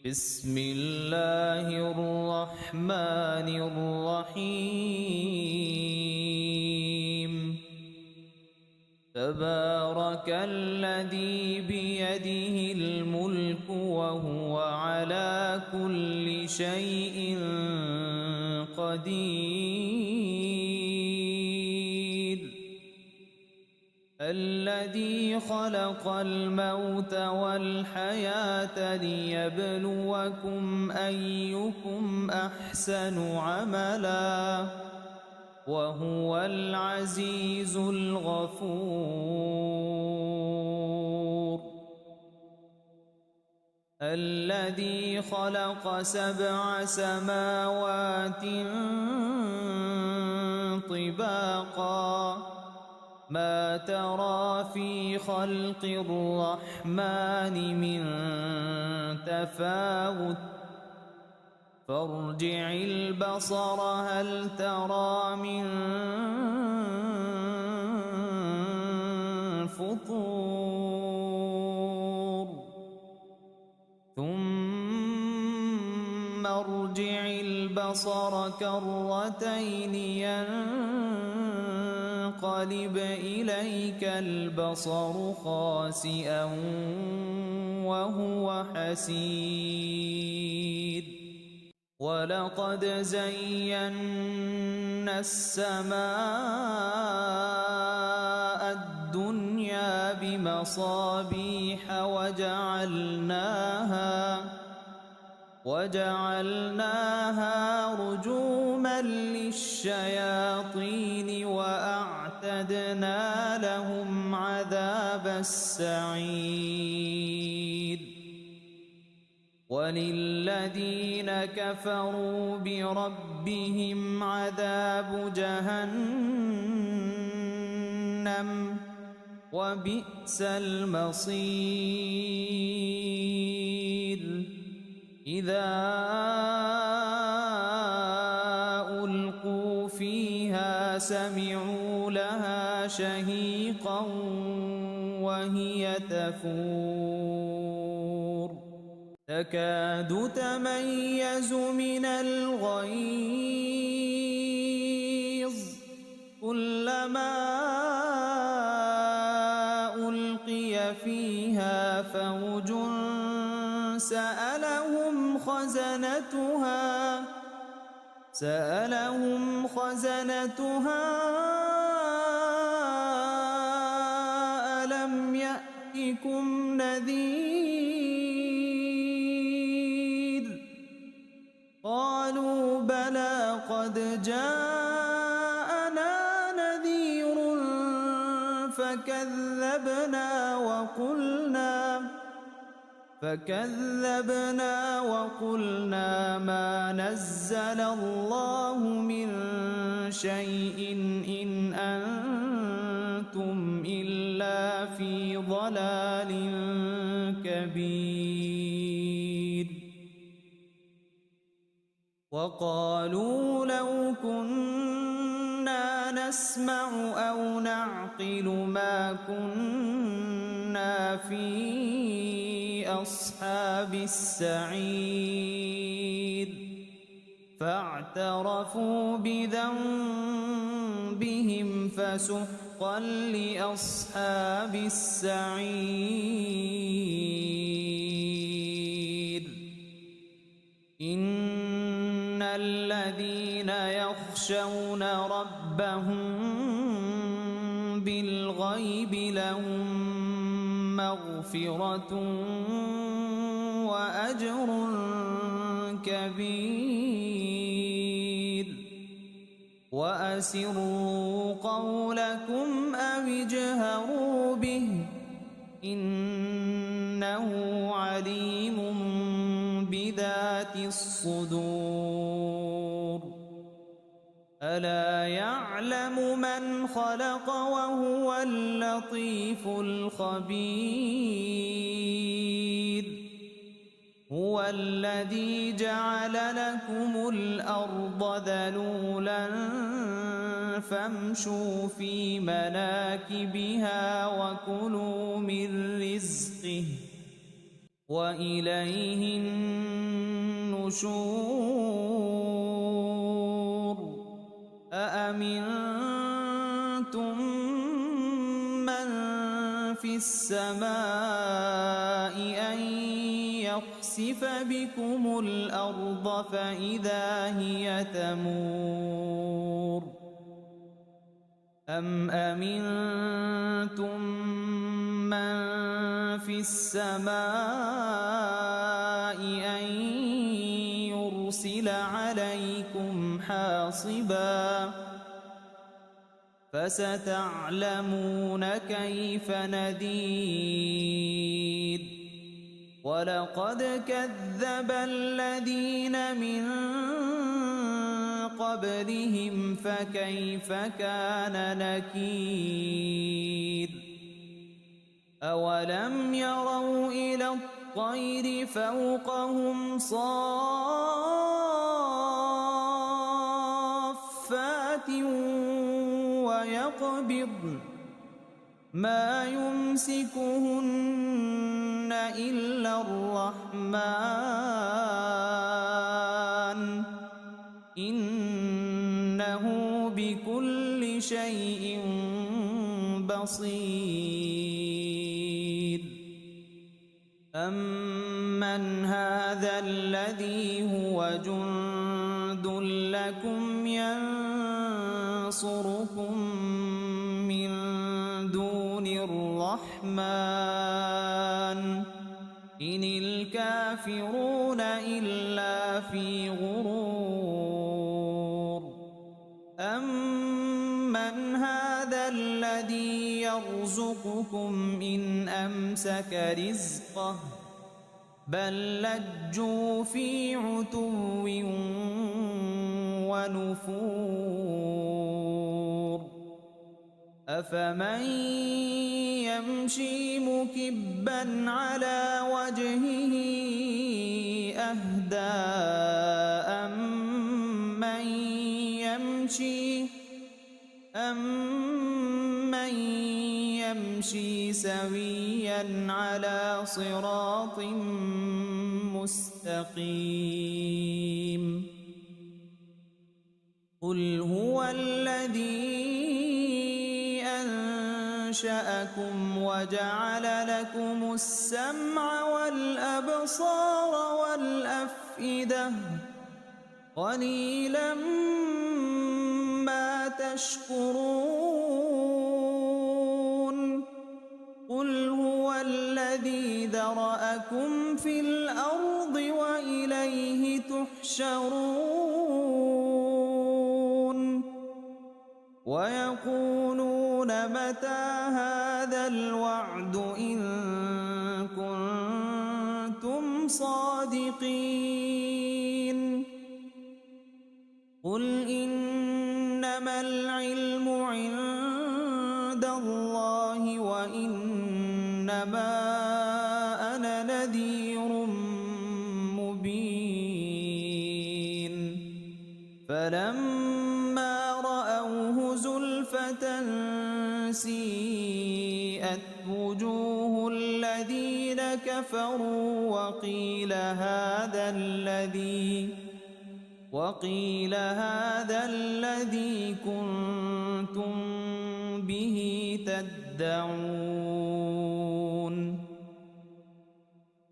بسم الله الرحمن الرحيم تبارك الذي بيده الملك وهو على كل شيء قدير الذي خلق الموت والحياة ليبلوكم أيكم أحسن عملا وهو العزيز الغفور الذي خلق 7 سماوات طباقا ما ترى في خلق الرحمن من تفاوت فارجع البصر هل ترى من فطور ثم ارجع البصر كرتين ينقلب إليك البصر خاسئا وهو حسير ولقد زينا السماء الدنيا بمصابيح وجعلناها رجوما للشياطين وأعتدنا لهم عذاب السعير وللذين كفروا بربهم عذاب جهنم وبئس المصير إذا ألقوا فيها سمعوا لها شهيقا وهي تفور تكاد تميز من الغيظ كلما ألقي فيها فوج سألهم خزنتها ألم يأتكم نذير قالوا بلى قد جاءنا نذير فكذبنا وقلنا ما نزل الله من شيء إن أنتم إلا في ضلال كبير وقالوا لو كنا نسمع أو نعقل ما كنا في أصحاب السعير فاعترفوا بذنبهم فسحقا لأصحاب السعير إن الذين يخشون ربهم بالغيب لهم مغفرة وأجر كبير وأسروا قولكم أو اجهروا به إنه عليم بذات الصدور ألا يعلم من خلق وهو اللطيف الخبير هو الذي جعل لكم الأرض ذلولا فامشوا في مناكبها وكلوا من رزقه وإليه النشور النشور أأمنتم من في السماء أن يخسف بكم الأرض فإذا هي تمور أم أمنتم من في السماء أن يرسل عليكم حاصبا فستعلمون كيف نذير ولقد كذب الذين من قبلهم فكيف كان نكير أولم يروا إلى الطير فوقهم صافات ويقبضن ما يمسكهن إلا الرحمن إنه بكل شيء بصير أمن هذا الذي هو جند لكم ينصركم من دون الرحمن إن الكافرون إلا في غرور أمن هذا الذي يرزقكم إن أمسك رزقه بل لجوا في عتو ونفور أفمن يمشي مكبا على وجهه أهدى أمن يمشي سويا على صراط مستقيم قل هو الذي أنشأكم وجعل لكم السمع والأبصار والأفئدة قليلا ما تشكرون قل هو الذي ذرأكم في الأرض وإليه تحشرون ويقولون متى هذا الوعد إن كنتم صادقين قل إنما العلم عند الله وإنما أنا نذير مبين فلما رأوه زلفة سيئت وجوه الذين كفروا وقيل هذا الذي كنتم به تدعون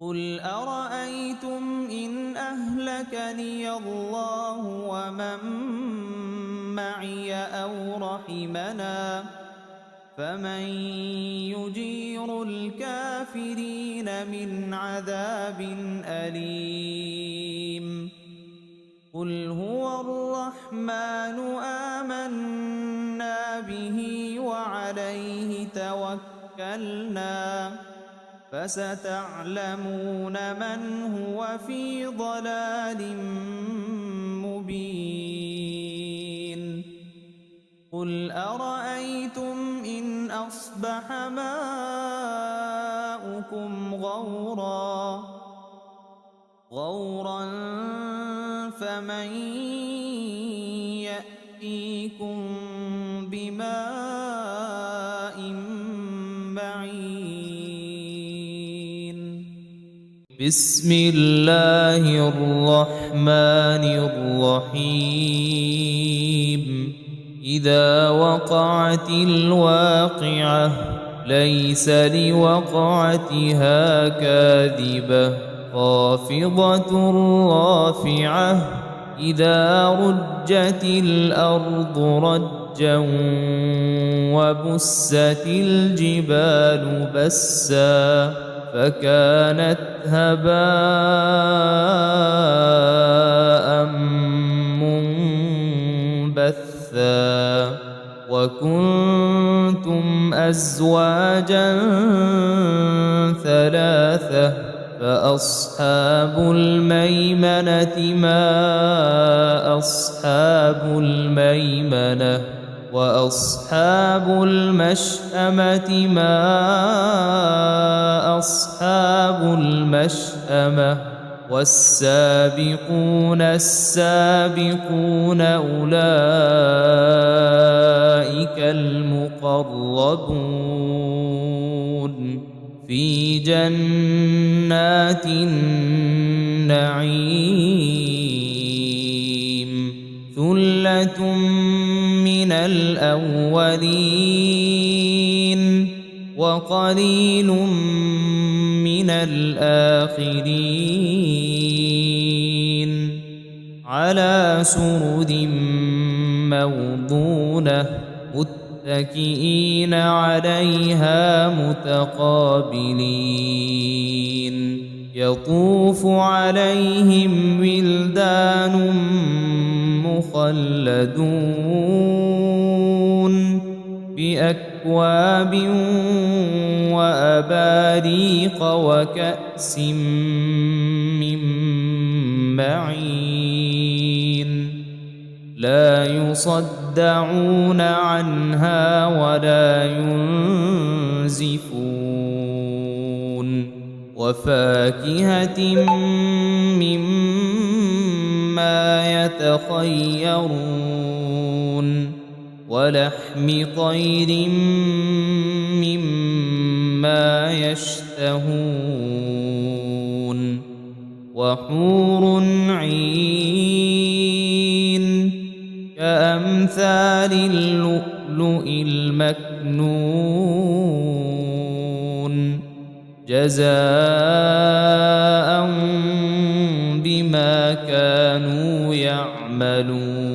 قل أرأيتم إن أهلكني الله ومن معي أو رحمنا فمن يجير الكافرين من عذاب أليم قل هو الرحمن آمنا به وعليه توكلنا فستعلمون من هو في ضلال مبين قل أرأيتم إن أصبح ماؤكم غورا فمن يأتيكم بماء معين بسم الله الرحمن الرحيم إذا وقعت الواقعة ليس لوقعتها كاذبة خافضة رافعة إذا رجت الأرض رجا وبست الجبال بسا فكانت هباء منبثا وكنتم أزواجا ثلاثة فأصحاب الميمنة ما أصحاب الميمنة وأصحاب المشأمة ما أصحاب المشأمة والسابقون السابقون أولئك المقربون في جنات النعيم ثلة من الأولين وقليل من الآخرين على سرر موضونة متكئين عليها متقابلين يطوف عليهم ولدان مخلدون بأكواب وأباريق وكأس من معين لا يصدعون عنها ولا ينزفون وفاكهة مما يتخيرون ولحم طير مما يشتهون وحور عين كأمثال اللؤلؤ المكنون جزاء بما كانوا يعملون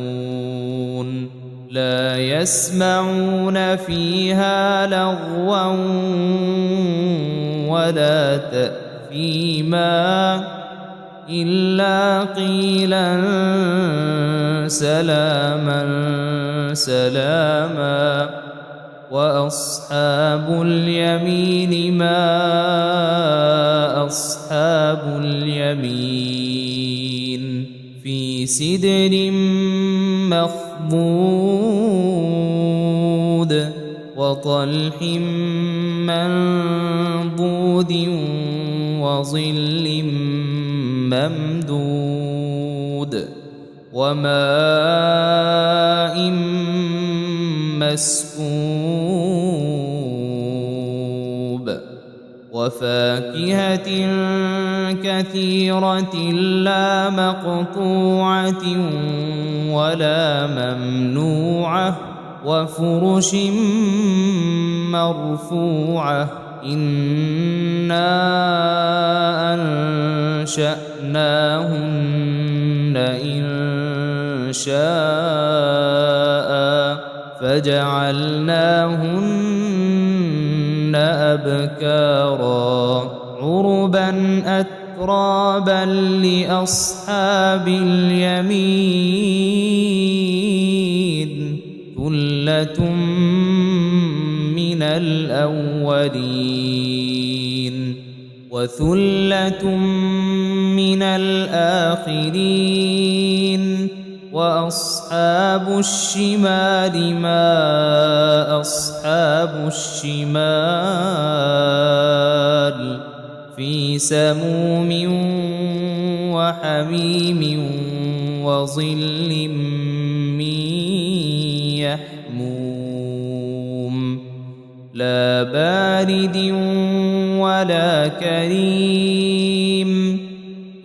لا يسمعون فيها لغوا ولا تأثيما إلا قيلا سلاما سلاما وأصحاب اليمين ما أصحاب اليمين في سدر مخضود وطلح منضود وظل ممدود وماء مسكوب وفاكهة كثيرة لا مقطوعة ولا ممنوعة وفرش مرفوعة إنا أنشأناهن إن شاء فجعلناهن أبكارا عربا أترابا لأصحاب اليمين ثلة من الأولين وثلة من الآخرين وأصحاب الشمال ما أصحاب الشمال في سموم وحميم وظل من يحموم لا بارد ولا كريم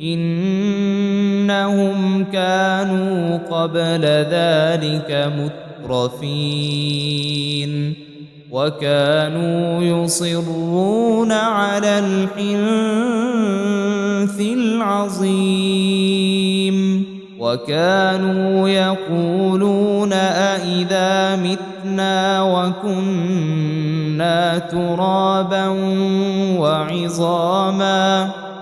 إنهم كانوا قبل ذلك مترفين وكانوا يصرون على الحنث العظيم وكانوا يقولون أإذا متنا وكنا ترابا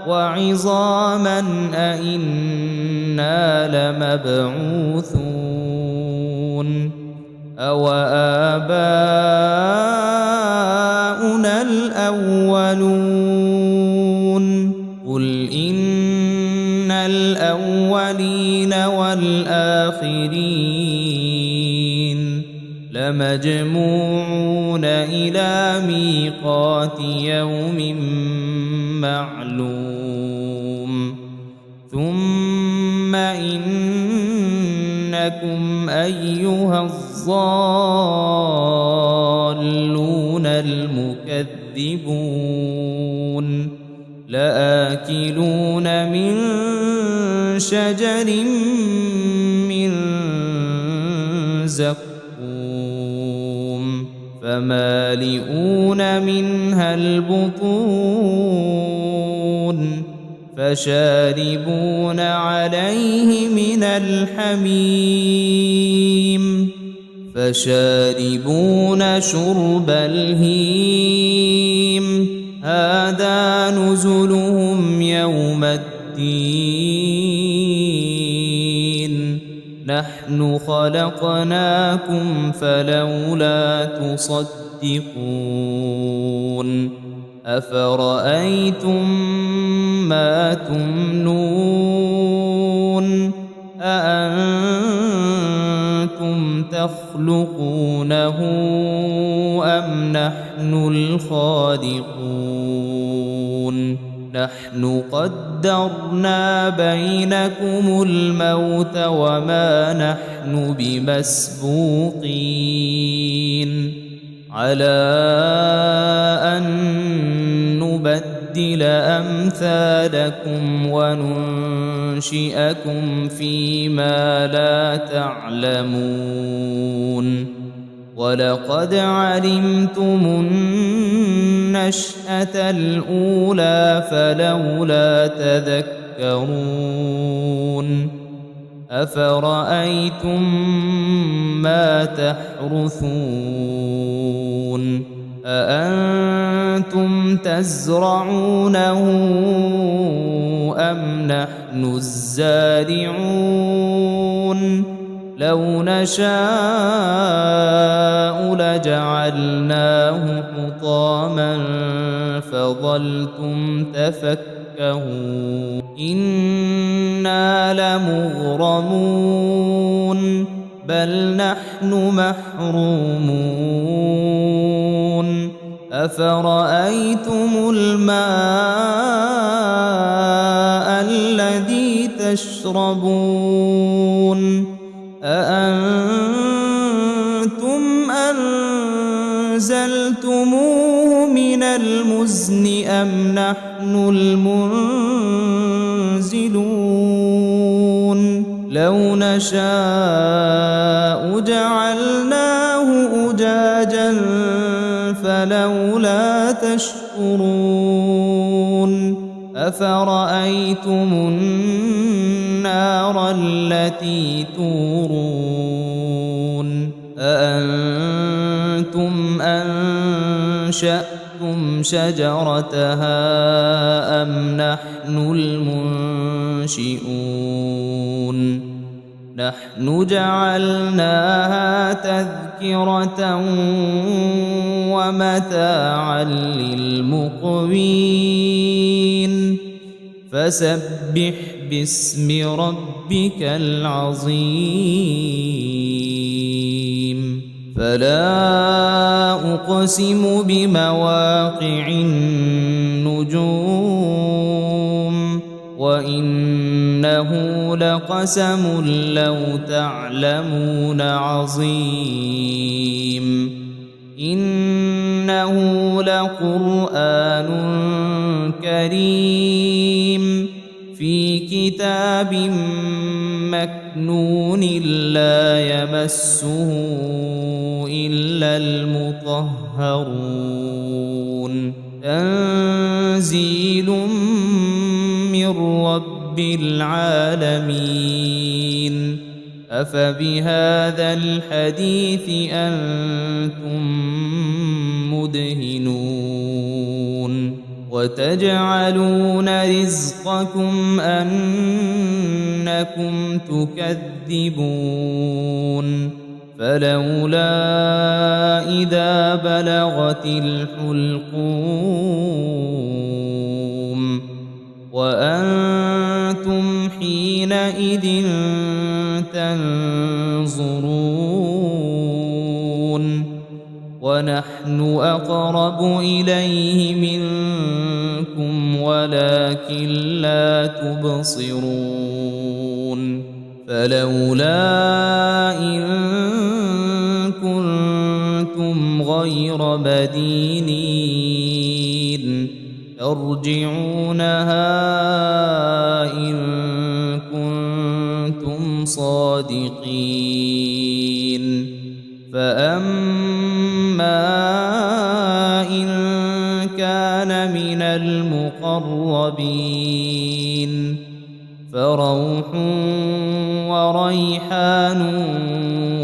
وعظاما أإنا لمبعوثون أو آباؤنا الأولون قل إن الأولين والآخرين لمجموعون إلى ميقات يوم معلوم ثم إنكم أيها الضالون المكذبون لآكلون من شجر من زقوم فمالئون منها البطون فشاربون عليه من الحميم فشاربون شرب الهيم هذا نزلهم يوم الدين نحن خلقناكم فلولا تصدقون أفرأيتم ما تمنون أأنتم تخلقونه أم نحن الخالقون نحن قدرنا بينكم الموت وما نحن بمسبوقين على أن نبدل أمثالكم وننشئكم فيما لا تعلمون ولقد علمتم النشأة الأولى فلولا تذكرون أفرأيتم ما تحرثون أأنتم تزرعونه أم نحن الزارعون لو نشاء لجعلناه حطاما فظلتم تفكهون إنا لمغرمون بل نحن محرومون أفرأيتم الماء الذي تشربون أأنتم أنزلتموه من المزن أم نحن المنزلون لو نشاء جعلناه أجاجا فلولا تشكرون أفرأيتم النار التي تورون أأنتم أنشأتم شجرتها أم نحن المنشئون نحن جعلناها تذكرة ومتاعا للمقوين فسبح باسم ربك العظيم فلا أقسم بمواقع النجوم وإنه لقسم لو تعلمون عظيم إنه إنه لقرآن كريم في كتاب مكنون لا يمسه إلا المطهرون تنزيل من رب العالمين أفبهذا الحديث أنتم مدهنون وتجعلون رزقكم أنكم تكذبون فلولا إذا بلغت الحلقوم وأنتم حينئذ تنظرون ونحن أقرب إليه منكم ولكن لا تبصرون فلولا إن كنتم غير مدينين ترجعونها إن كنتم صادقين فأما إن كان من المقربين فروح وريحان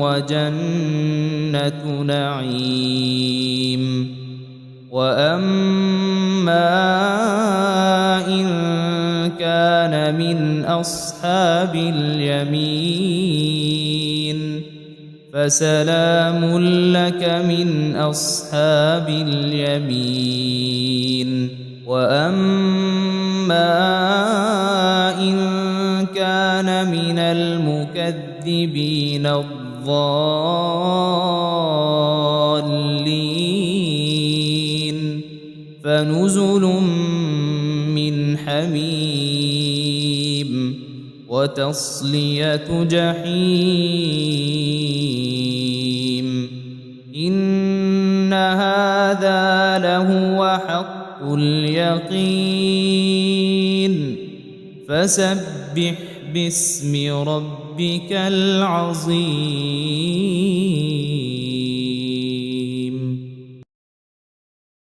وجنة نعيم وأما إن كان من أصحاب اليمين فسلام لك من أصحاب اليمين وأما إن كان من المكذبين الضالين فنزل من حميم وتصلية جحيم إن هذا لهو حق اليقين فسبح باسم ربك العظيم.